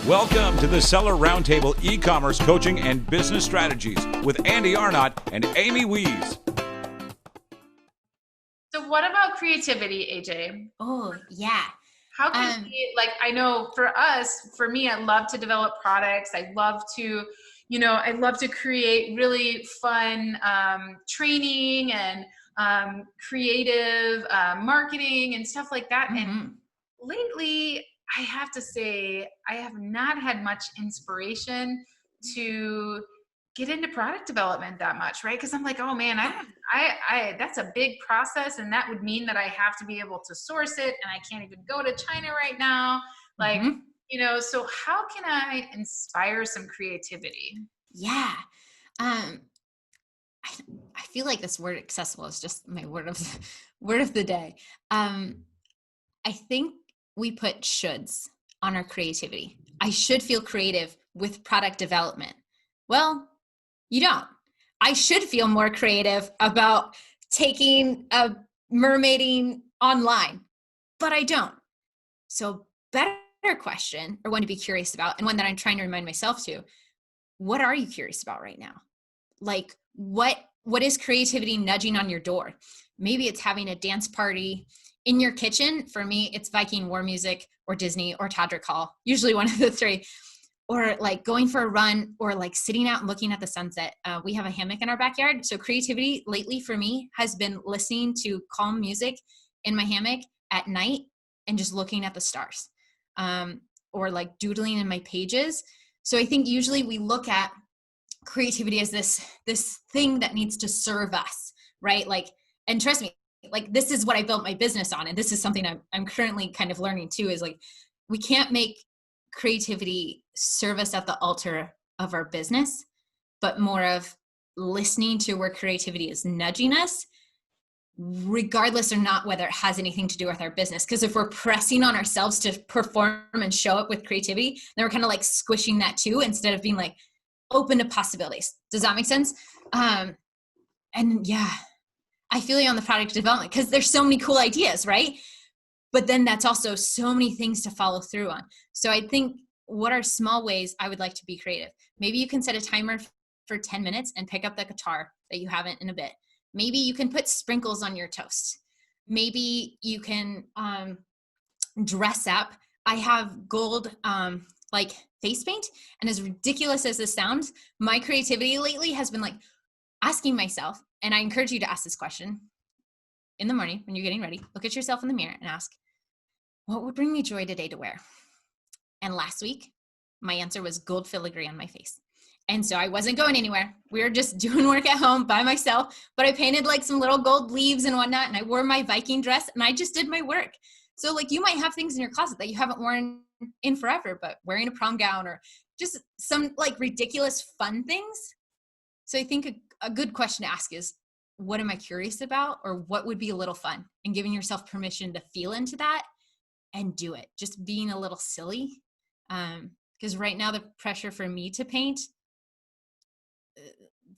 Welcome to the Seller Roundtable e-commerce coaching and business strategies with Andy Arnott and Amy Wees. So what about creativity, AJ? Oh, yeah. How can we, like, I know for me, I love to develop products. I love to, I love to create really fun training and creative marketing and stuff like that. Mm-hmm. And lately, I have to say, I have not had much inspiration to get into product development that much, right? Because I'm like, oh man, I that's a big process, and that would mean that I have to be able to source it, and I can't even go to China right now. Like, so how can I inspire some creativity? Yeah. I feel like this word accessible is just my word of the day. I think we put shoulds on our creativity. I should feel creative with product development. Well, you don't. I should feel more creative about taking a mermaiding online, but I don't. So better question, or one to be curious about, and one that I'm trying to remind myself to, what are you curious about right now? Like what is creativity nudging on your door? Maybe it's having a dance party in your kitchen. For me, it's Viking war music or Disney or Todrick Hall, usually one of the three, or like going for a run, or like sitting out and looking at the sunset. We have a hammock in our backyard. So creativity lately for me has been listening to calm music in my hammock at night and just looking at the stars, or like doodling in my pages. So I think usually we look at creativity as this thing that needs to serve us, right? Like, and trust me, like this is what I built my business on. And this is something I'm currently kind of learning too, is like, we can't make creativity serve us at the altar of our business, but more of listening to where creativity is nudging us, regardless or not whether it has anything to do with our business. Because if we're pressing on ourselves to perform and show up with creativity, then we're kind of like squishing that too, instead of being like open to possibilities. Does that make sense? And yeah, I feel you on the product development, because there's so many cool ideas, right? But then that's also so many things to follow through on. So I think, what are small ways I would like to be creative? Maybe you can set a timer for 10 minutes and pick up the guitar that you haven't in a bit. Maybe you can put sprinkles on your toast. Maybe you can dress up. I have gold like face paint, and as ridiculous as this sounds, my creativity lately has been like asking myself, and I encourage you to ask this question in the morning when you're getting ready. Look at yourself in the mirror and ask, what would bring me joy today to wear? And last week, my answer was gold filigree on my face. And so I wasn't going anywhere. We were just doing work at home by myself, but I painted like some little gold leaves and whatnot, and I wore my Viking dress, and I just did my work. So like, you might have things in your closet that you haven't worn in forever, but wearing a prom gown or just some like ridiculous fun things. So I think a good question to ask is, what am I curious about, or what would be a little fun? And giving yourself permission to feel into that and do it. Just being a little silly. Because right now the pressure for me to paint,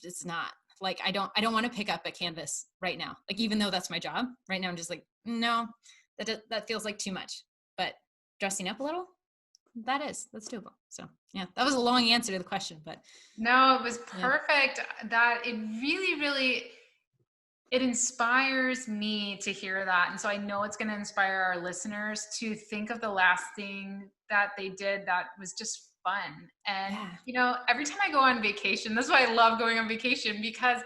it's not like, I don't want to pick up a canvas right now. Like, even though that's my job right now, I'm just like, no, that feels like too much. But dressing up a little, that's doable. So yeah, that was a long answer to the question, but no, it was perfect. Yeah. That it really, it inspires me to hear that. And so I know it's going to inspire our listeners to think of the last thing that they did that was just fun. And, every time I go on vacation, that's why I love going on vacation, because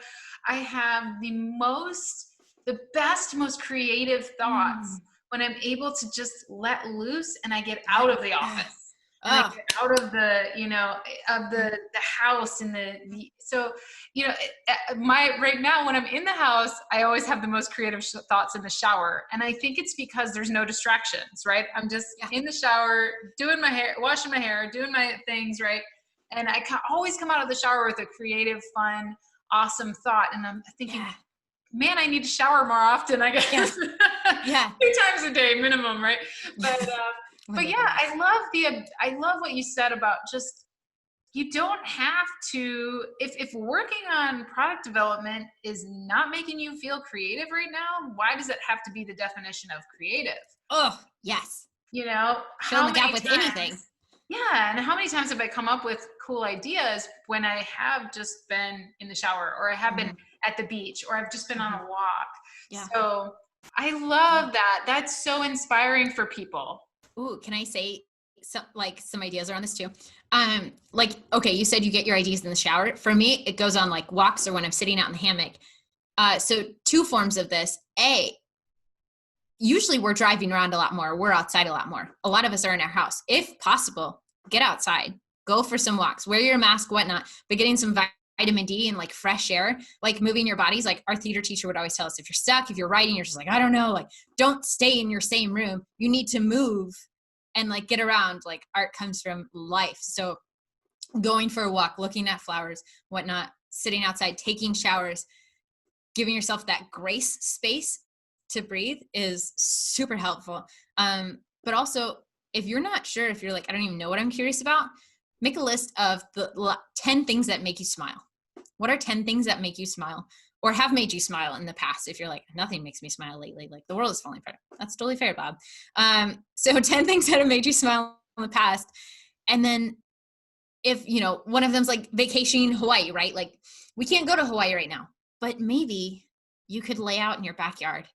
I have the best, most creative thoughts when I'm able to just let loose and I get out of the office. And I get out of the, of the house and so, right now when I'm in the house, I always have the most creative thoughts in the shower. And I think it's because there's no distractions, right? I'm just in the shower, doing my hair, washing my hair, doing my things, right? And I always come out of the shower with a creative, fun, awesome thought. And I'm thinking, man, I need to shower more often, I guess. Yeah. 2 times a day minimum, right? But yeah, I love what you said about just, you don't have to, if working on product development is not making you feel creative right now, why does it have to be the definition of creative? Oh, yes. How fill in the gap with anything. Yeah. And how many times have I come up with cool ideas when I have just been in the shower, or I have been at the beach, or I've just been on a walk. Yeah. So I love that. That's so inspiring for people. Ooh, can I say some ideas around this too? Like, okay, you said you get your ideas in the shower. For me, it goes on like walks or when I'm sitting out in the hammock. So two forms of this. Usually we're driving around a lot more. We're outside a lot more. A lot of us are in our house. If possible, get outside, go for some walks, wear your mask, whatnot, but getting some vitamin D and like fresh air, like moving your bodies. Like our theater teacher would always tell us, if you're stuck, if you're writing, you're just like, I don't know, like don't stay in your same room. You need to move and like get around. Like art comes from life. So going for a walk, looking at flowers, whatnot, sitting outside, taking showers, giving yourself that grace space to breathe is super helpful. But also, if you're not sure, if you're like, I don't even know what I'm curious about, make a list of the 10 things that make you smile. What are 10 things that make you smile or have made you smile in the past? If you're like, nothing makes me smile lately, like the world is falling apart. That's totally fair, Bob. So 10 things that have made you smile in the past. And then if, one of them's like vacationing in Hawaii, right? Like we can't go to Hawaii right now, but maybe you could lay out in your backyard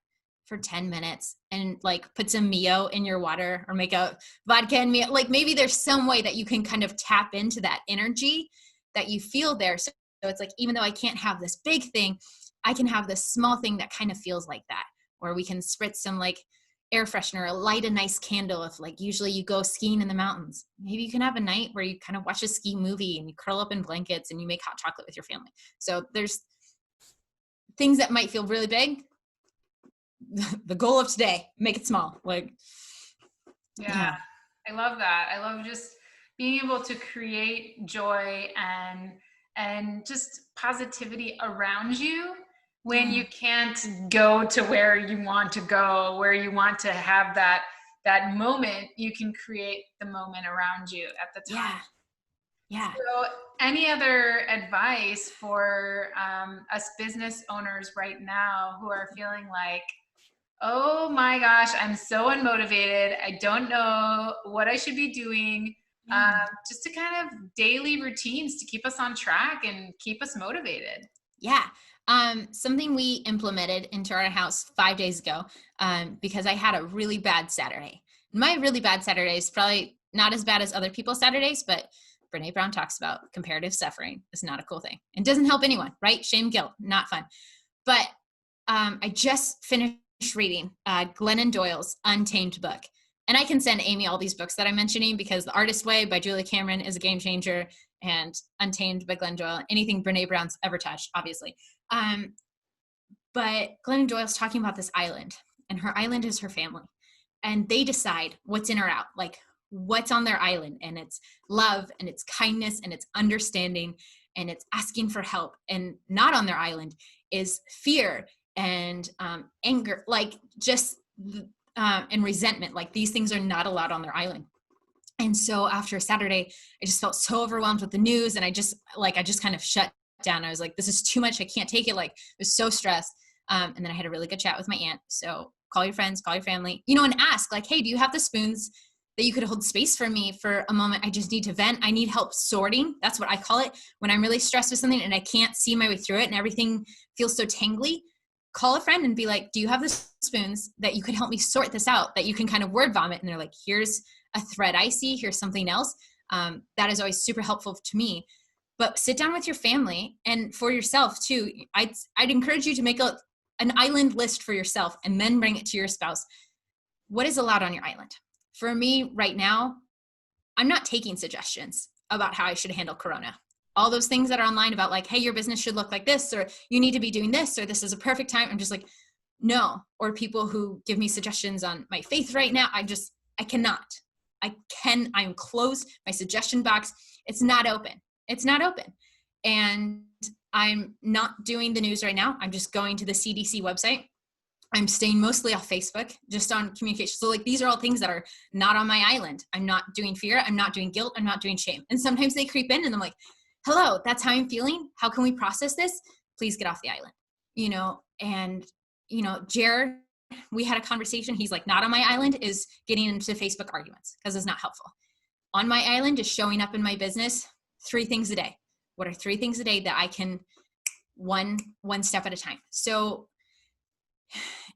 for 10 minutes and like put some Mio in your water or make a vodka and Mio. Like maybe there's some way that you can kind of tap into that energy that you feel there. So it's like, even though I can't have this big thing, I can have this small thing that kind of feels like that. Or we can spritz some like air freshener, or light a nice candle. If like usually you go skiing in the mountains, maybe you can have a night where you kind of watch a ski movie and you curl up in blankets and you make hot chocolate with your family. So there's things that might feel really big. The goal of today, make it small. Like, yeah, I love that. I love just being able to create joy and just positivity around you when you can't go to where you want to go, where you want to have that moment. You can create the moment around you at the time. Yeah. So any other advice for us business owners right now who are feeling like, oh my gosh, I'm so unmotivated, I don't know what I should be doing, just to kind of daily routines to keep us on track and keep us motivated? Yeah. Something we implemented into our house 5 days ago, because I had a really bad Saturday. My really bad Saturday is probably not as bad as other people's Saturdays, but Brene Brown talks about comparative suffering is not a cool thing. It doesn't help anyone, right? Shame, guilt, not fun. But I just finished reading Glennon Doyle's Untamed book. And I can send Amy all these books that I'm mentioning, because The Artist's Way by Julia Cameron is a game changer, and Untamed by Glennon Doyle, anything Brene Brown's ever touched, obviously. But Glennon Doyle's talking about this island, and her island is her family. And they decide what's in or out, like what's on their island. And it's love, and it's kindness, and it's understanding, and it's asking for help. And not on their island is fear and anger, like just and resentment. Like these things are not allowed on their island. And so after Saturday, I just felt so overwhelmed with the news, and I just kind of shut down. I was like, this is too much. I can't take it. Like I was so stressed. And then I had a really good chat with my aunt. So call your friends, call your family, and ask like, hey, do you have the spoons that you could hold space for me for a moment? I just need to vent. I need help sorting. That's what I call it. When I'm really stressed with something and I can't see my way through it and everything feels so tangly, call a friend and be like, do you have the spoons that you could help me sort this out, that you can kind of word vomit? And they're like, here's a thread I see, here's something else. That is always super helpful to me. But sit down with your family, and for yourself too. I'd encourage you to make an island list for yourself and then bring it to your spouse. What is allowed on your island? For me right now, I'm not taking suggestions about how I should handle Corona. All those things that are online about like, hey, your business should look like this, or you need to be doing this, or this is a perfect time. I'm just like, no. Or people who give me suggestions on my faith right now. I cannot. I'm closed. My suggestion box, it's not open. It's not open. And I'm not doing the news right now. I'm just going to the CDC website. I'm staying mostly off Facebook, just on communication. So like, these are all things that are not on my island. I'm not doing fear. I'm not doing guilt. I'm not doing shame. And sometimes they creep in and I'm like, hello, that's how I'm feeling. How can we process this? Please get off the island. Jared, we had a conversation. He's like, not on my island is getting into Facebook arguments because it's not helpful. on my island, just showing up in my business 3 things a day. What are 3 things a day that I can one step at a time? So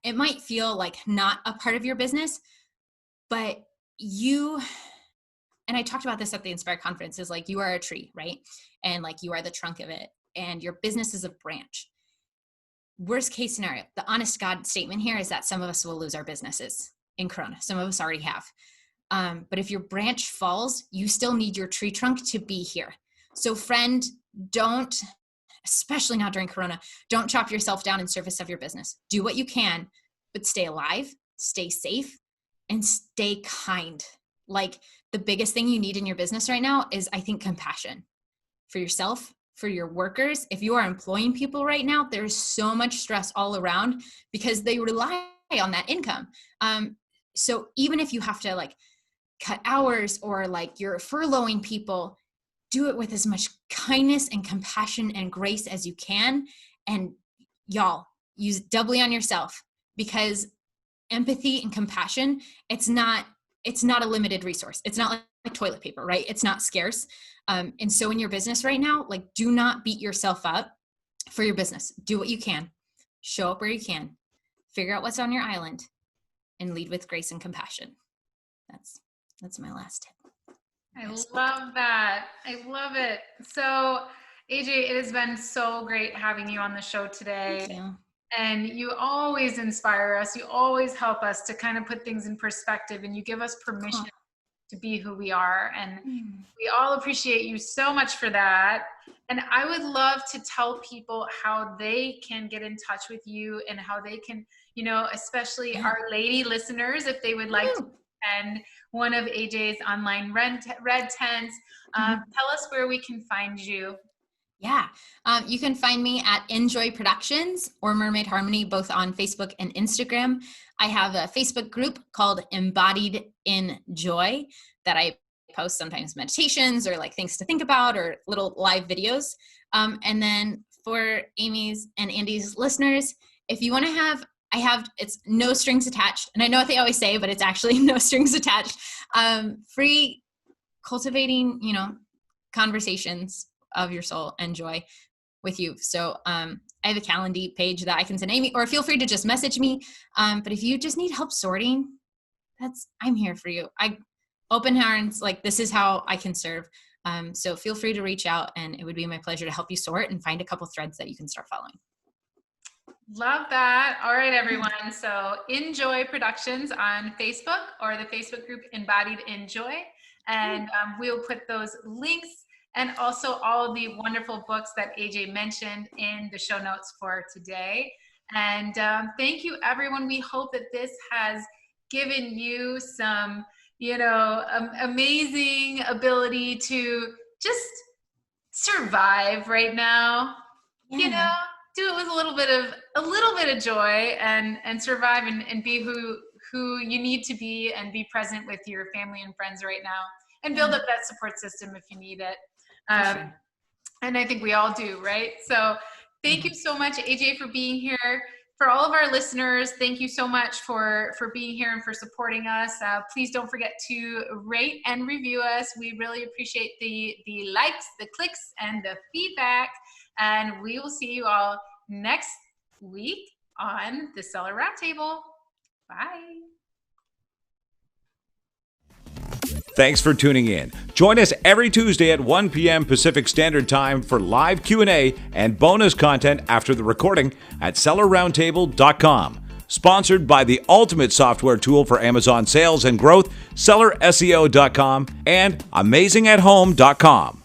it might feel like not a part of your business, but and I talked about this at the Inspire conference, is like, you are a tree, right? And like, you are the trunk of it, and your business is a branch. Worst case scenario, the honest God statement here is that some of us will lose our businesses in Corona. Some of us already have. But if your branch falls, you still need your tree trunk to be here. So friend, don't, especially not during Corona, don't chop yourself down in service of your business. Do what you can, but stay alive, stay safe, and stay kind. Like, the biggest thing you need in your business right now is, I think, compassion for yourself, for your workers. If you are employing people right now, there's so much stress all around because they rely on that income. So even if you have to like cut hours, or like you're furloughing people, do it with as much kindness and compassion and grace as you can. And y'all, use doubly on yourself, because empathy and compassion, it's not a limited resource. It's not like toilet paper, right? It's not scarce. And so in your business right now, like, do not beat yourself up for your business. Do what you can, show up where you can, figure out what's on your island, and lead with grace and compassion. That's my last tip. I love that. I love it. So AJ, it has been so great having you on the show today. Thank you. And you always inspire us. You always help us to kind of put things in perspective, and you give us permission to be who we are. And we all appreciate you so much for that. And I would love to tell people how they can get in touch with you, and how they can, especially our lady listeners, if they would like to attend one of AJ's online red tents. Tell us where we can find you. Yeah. You can find me at Enjoy Productions or Mermaid Harmony, both on Facebook and Instagram. I have a Facebook group called Embodied in Joy that I post sometimes meditations or like things to think about or little live videos. And then for Amy's and Andy's listeners, if you want to it's no strings attached. And I know what they always say, but it's actually no strings attached. Free cultivating, conversations of your soul and joy with you. So I have a Calendly page that I can send Amy, or feel free to just message me. But if you just need help sorting, I'm here for you. Open hands, like, this is how I can serve. So feel free to reach out, and it would be my pleasure to help you sort and find a couple threads that you can start following. Love that. All right, everyone. So Enjoy Productions on Facebook, or the Facebook group Embodied in Joy. And we'll put those links and also all the wonderful books that AJ mentioned in the show notes for today. And thank you, everyone. We hope that this has given you some, amazing ability to just survive right now. Yeah. Do it with a little bit of joy, and survive, and be who you need to be, and be present with your family and friends right now, and build up that support system if you need it. Sure. And I think we all do, right? So thank you so much, AJ, for being here. For all of our listeners, thank you so much for being here and for supporting us. Please don't forget to rate and review us. We really appreciate the likes, the clicks, and the feedback. And we will see you all next week on the Seller Roundtable. Bye. Thanks for tuning in. Join us every Tuesday at 1 p.m. Pacific Standard Time for live Q&A and bonus content after the recording at sellerroundtable.com. Sponsored by the ultimate software tool for Amazon sales and growth, sellerseo.com and amazingathome.com.